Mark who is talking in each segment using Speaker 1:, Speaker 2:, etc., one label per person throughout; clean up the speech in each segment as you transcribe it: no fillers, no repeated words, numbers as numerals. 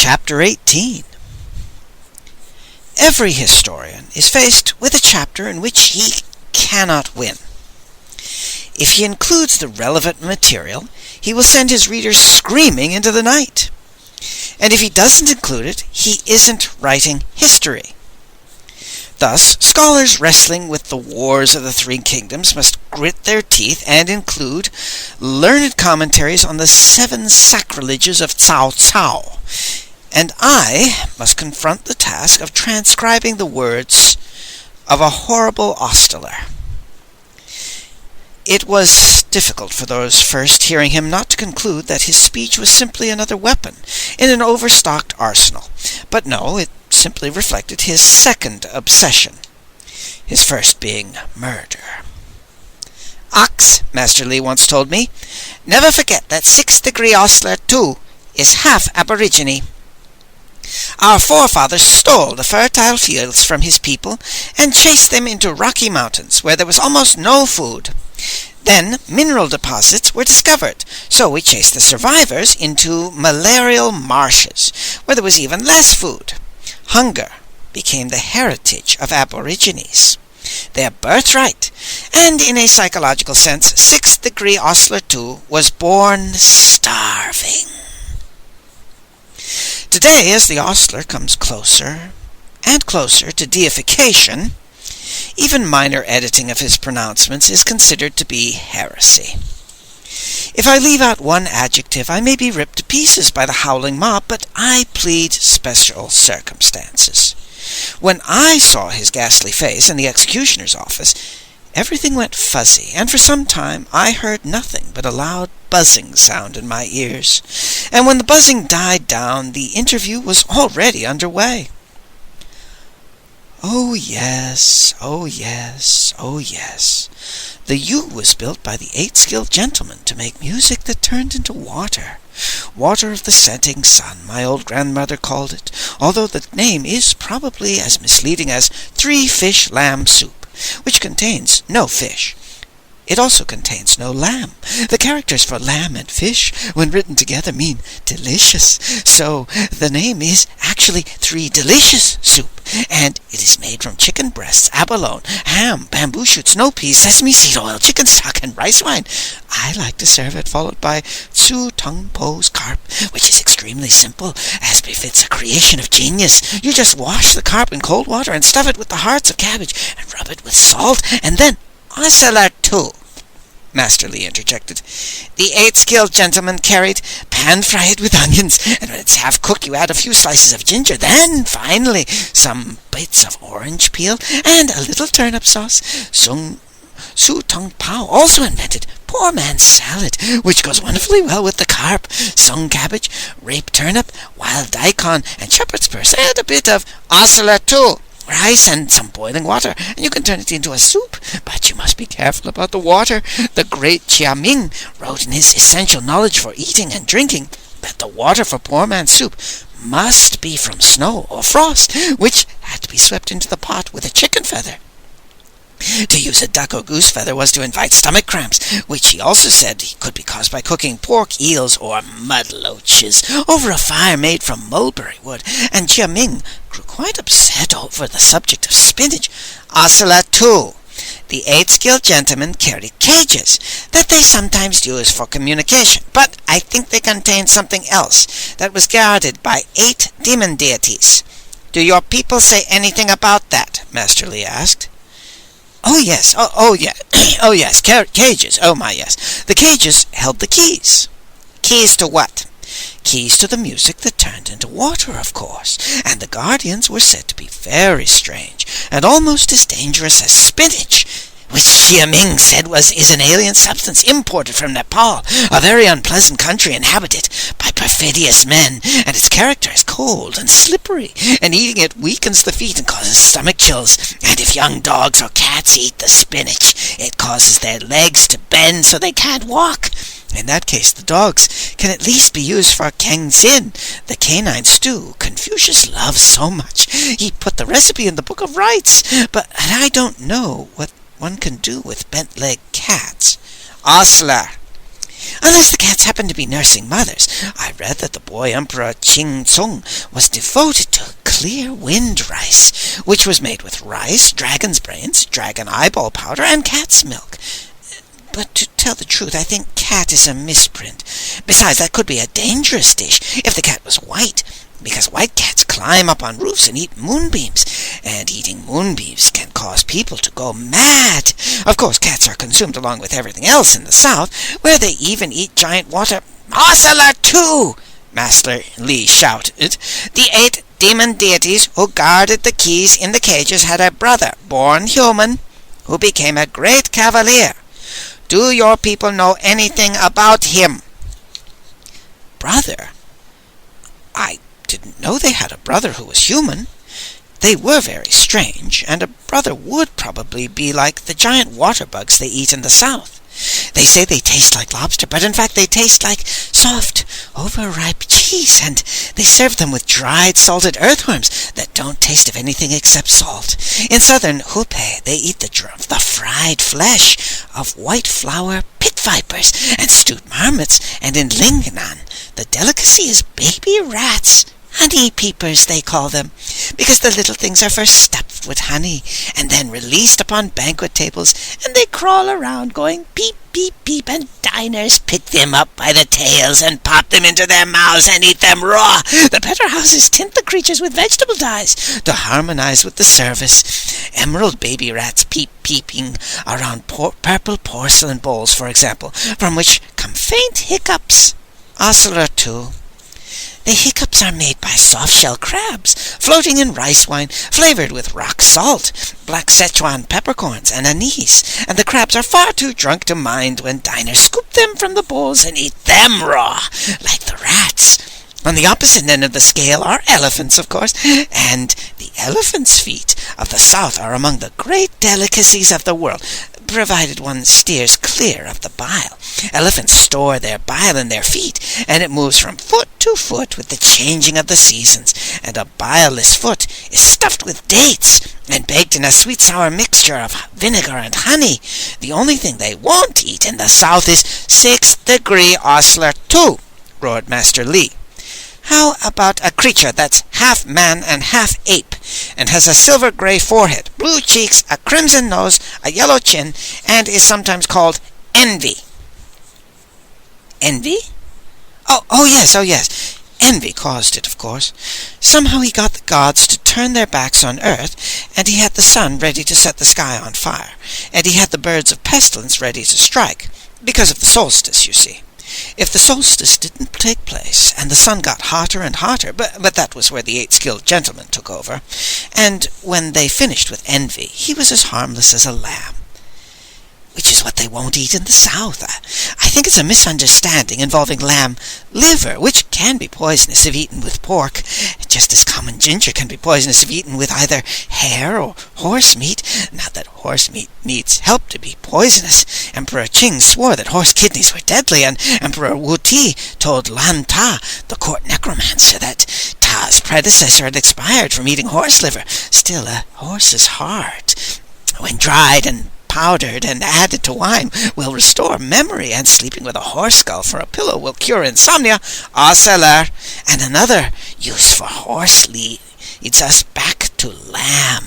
Speaker 1: Chapter 18. Every historian is faced with a chapter in which he cannot win. If he includes the relevant material, he will send his readers screaming into the night. And if he doesn't include it, he isn't writing history. Thus, scholars wrestling with the wars of the Three Kingdoms must grit their teeth and include learned commentaries on the 7 sacrileges of Cao Cao. And I must confront the task of transcribing the words of a horrible ostler. It was difficult for those first hearing him not to conclude that his speech was simply another weapon in an overstocked arsenal. But no, it simply reflected his second obsession, his first being murder. "Ox," Master Lee once told me, "never forget that 6th-degree ostler too is half aborigine. Our forefathers stole the fertile fields from his people and chased them into rocky mountains where there was almost no food. Then mineral deposits were discovered, so we chased the survivors into malarial marshes where there was even less food. Hunger became the heritage of aborigines, their birthright, and in a psychological sense, 6th-degree ostler too was born starving." Today, as the ostler comes closer and closer to deification, even minor editing of his pronouncements is considered to be heresy. If I leave out one adjective, I may be ripped to pieces by the howling mob, but I plead special circumstances. When I saw his ghastly face in the executioner's office, everything went fuzzy, and for some time I heard nothing but a loud buzzing sound in my ears. And when the buzzing died down, the interview was already underway. Oh yes, oh yes, oh yes. The U was built by the 8-skilled gentleman to make music that turned into water. Water of the setting sun, my old grandmother called it, although the name is probably as misleading as 3-fish lamb soup, which contains no fish. It also contains no lamb. The characters for lamb and fish, when written together, mean delicious. So the name is actually 3 delicious soup, and it is made from chicken breasts, abalone, ham, bamboo shoots, snow peas, sesame seed oil, chicken stock, and rice wine. I like to serve it followed by Tsu Tung Po's carp, which is extremely simple, as befits a creation of genius. You just wash the carp in cold water and stuff it with the hearts of cabbage, and rub it with salt, and then "Ostler too," Master Lee interjected. "The 8-skilled gentleman carried pan-fried with onions, and when it's half-cooked you add a few slices of ginger, then, finally, some bits of orange peel and a little turnip sauce. Su Tung Pao also invented poor man's salad, which goes wonderfully well with the carp, sung cabbage, rape turnip, wild daikon, and shepherd's purse, and a bit of ostler too, rice and some boiling water, and you can turn it into a soup. But you must be careful about the water. The great Chia Ming wrote in his Essential Knowledge for Eating and Drinking that the water for poor man's soup must be from snow or frost, which had to be swept into the pot with a chicken feather. To use a duck or goose feather was to invite stomach cramps, which he also said could be caused by cooking pork, eels, or mudloaches over a fire made from mulberry wood, and Chia Ming grew quite upset over the subject of spinach. "Ostler too. The 8-skilled gentlemen carried cages that they sometimes use for communication, but I think they contained something else that was guarded by 8 demon deities. Do your people say anything about that?" Master Lee asked. "Oh yes, oh yeah, oh yes, cages, oh my yes. The cages held the keys." "Keys to what?" "Keys to the music that turned into water, of course, and the guardians were said to be very strange, and almost as dangerous as spinach, which Chia Ming said is an alien substance imported from Nepal, a very unpleasant country inhabited by perfidious men, and its character is cold and slippery, and eating it weakens the feet and causes stomach chills, and if young dogs or cats eat the spinach, it causes their legs to bend so they can't walk. In that case, the dogs can at least be used for kengzin, the canine stew Confucius loves so much. He put the recipe in the Book of Rites, but I don't know what one can do with bent-legged cats." "Ostler." Unless the cats happened to be nursing mothers. I read that the boy Emperor Ching Tsung was devoted to clear wind rice, which was made with rice, dragon's brains, dragon eyeball powder, and cat's milk. But to tell the truth, I think cat is a misprint. Besides, that could be a dangerous dish if the cat was white, because white cats climb up on roofs and eat moonbeams, and eating moonbeams can cause people to go mad. Of course, cats are consumed along with everything else in the South, where they even eat giant water... Osler too! Master Li shouted. The 8 demon deities who guarded the keys in the cages had a brother, born human, who became a great cavalier. Do your people know anything about him? Brother? I didn't know they had a brother who was human. They were very strange, and a brother would probably be like the giant water bugs they eat in the South. They say they taste like lobster, but in fact they taste like soft, overripe cheese, and they serve them with dried, salted earthworms that don't taste of anything except salt. In southern Hubei, they eat the fried flesh of white flower pit vipers and stewed marmots, and in Lingnan, the delicacy is baby rats. Honey peepers, they call them, because the little things are first stuffed with honey and then released upon banquet tables, and they crawl around going beep, beep, beep, and diners pick them up by the tails and pop them into their mouths and eat them raw. The better houses tint the creatures with vegetable dyes to harmonize with the service. Emerald baby rats peeping around purple porcelain bowls, for example, from which come faint hiccups. Osler too. The hiccups are made by soft-shell crabs, floating in rice wine, flavored with rock salt, black Szechuan peppercorns, and anise, and the crabs are far too drunk to mind when diners scoop them from the bowls and eat them raw, like the rats. On the opposite end of the scale are elephants, of course, and the elephant's feet of the South are among the great delicacies of the world, provided one steers clear of the bile. Elephants store their bile in their feet, and it moves from foot to foot with the changing of the seasons, and a bileless foot is stuffed with dates and baked in a sweet-sour mixture of vinegar and honey. The only thing they won't eat in the South is 6-degree Osler too, roared Master Li. How about a creature that's half man and half ape, and has a silver-gray forehead, blue cheeks, a crimson nose, a yellow chin, and is sometimes called Envy? Envy? Oh yes. Envy caused it, of course. Somehow he got the gods to turn their backs on earth, and he had the sun ready to set the sky on fire, and he had the birds of pestilence ready to strike, because of the solstice, you see. If the solstice didn't take place, and the sun got hotter and hotter, but that was where the 8 skilled gentlemen took over, and when they finished with Envy, he was as harmless as a lamb. Which is what they won't eat in the South. I think it's a misunderstanding involving lamb liver, which can be poisonous if eaten with pork, just as common ginger can be poisonous if eaten with either hare or horse meat. Not that horse meat needs help to be poisonous. Emperor Qing swore that horse kidneys were deadly, and Emperor Wu Ti told Lan Ta, the court necromancer, that Ta's predecessor had expired from eating horse liver. Still, a horse's heart, when dried and powdered and added to wine, will restore memory, and sleeping with a horse skull for a pillow will cure insomnia. Oceller, and another use for horse leads us back to lamb.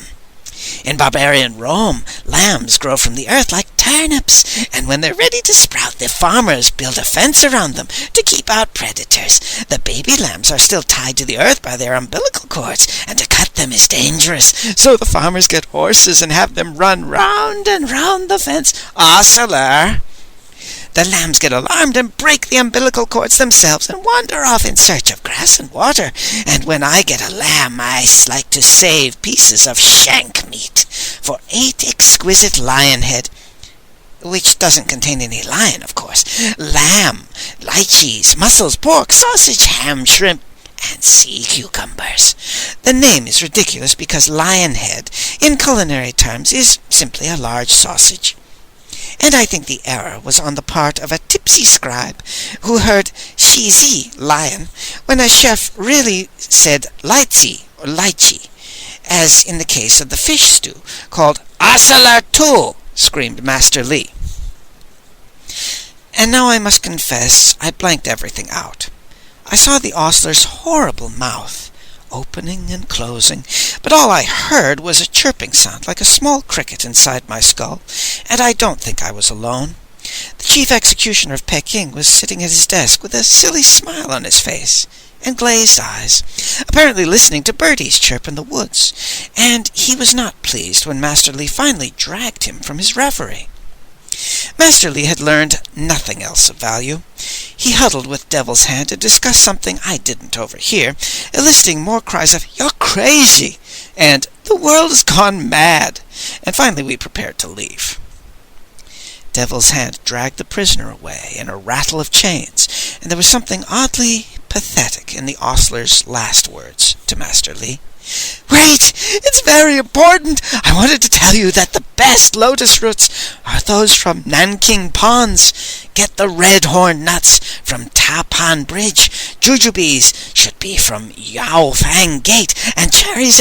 Speaker 1: In barbarian Rome, lambs grow from the earth like turnips, and when they're ready to sprout, the farmers build a fence around them to keep out predators. The baby lambs are still tied to the earth by their umbilical cords, and to cut them is dangerous, so the farmers get horses and have them run round and round the fence. Oceller. The lambs get alarmed and break the umbilical cords themselves and wander off in search of grass and water. And when I get a lamb, I like to save pieces of shank meat for 8 exquisite lion head, which doesn't contain any lion, of course, lamb, lychees, mussels, pork, sausage, ham, shrimp, and sea cucumbers. The name is ridiculous because lion head, in culinary terms, is simply a large sausage. And I think the error was on the part of a tipsy scribe who heard shizi, lion, when a chef really said lychee, or lychee, as in the case of the fish stew, called Oceller too, screamed Master Li. And now I must confess I blanked everything out. I saw the ostler's horrible mouth, opening and closing, but all I heard was a chirping sound like a small cricket inside my skull, and I don't think I was alone. The chief executioner of Peking was sitting at his desk with a silly smile on his face and glazed eyes, apparently listening to birdies chirp in the woods, and he was not pleased when Master Li finally dragged him from his reverie. Master Li had learned nothing else of value. He huddled with Devil's Hand to discuss something I didn't overhear, eliciting more cries of "You're crazy!" and "The world has gone mad!" and finally we prepared to leave. Devil's Hand dragged the prisoner away in a rattle of chains, and there was something oddly pathetic in the ostler's last words to Master Li. "Wait! It's very important! I wanted to tell you that the best lotus roots are those from Nanking Ponds. Get the red horn nuts from Tapan Bridge. Jujubes should be from Yao Fang Gate, and cherries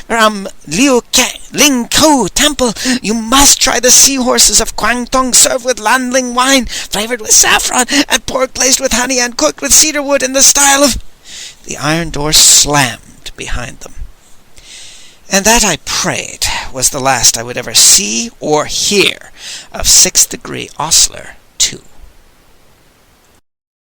Speaker 1: from Ling Kou Temple. You must try the seahorses of Guangdong served with Lanling wine, flavored with saffron, and pork glazed with honey and cooked with cedar wood in the style of—" The iron door slammed behind them. And that, I prayed, was the last I would ever see or hear of 6th Degree Ostler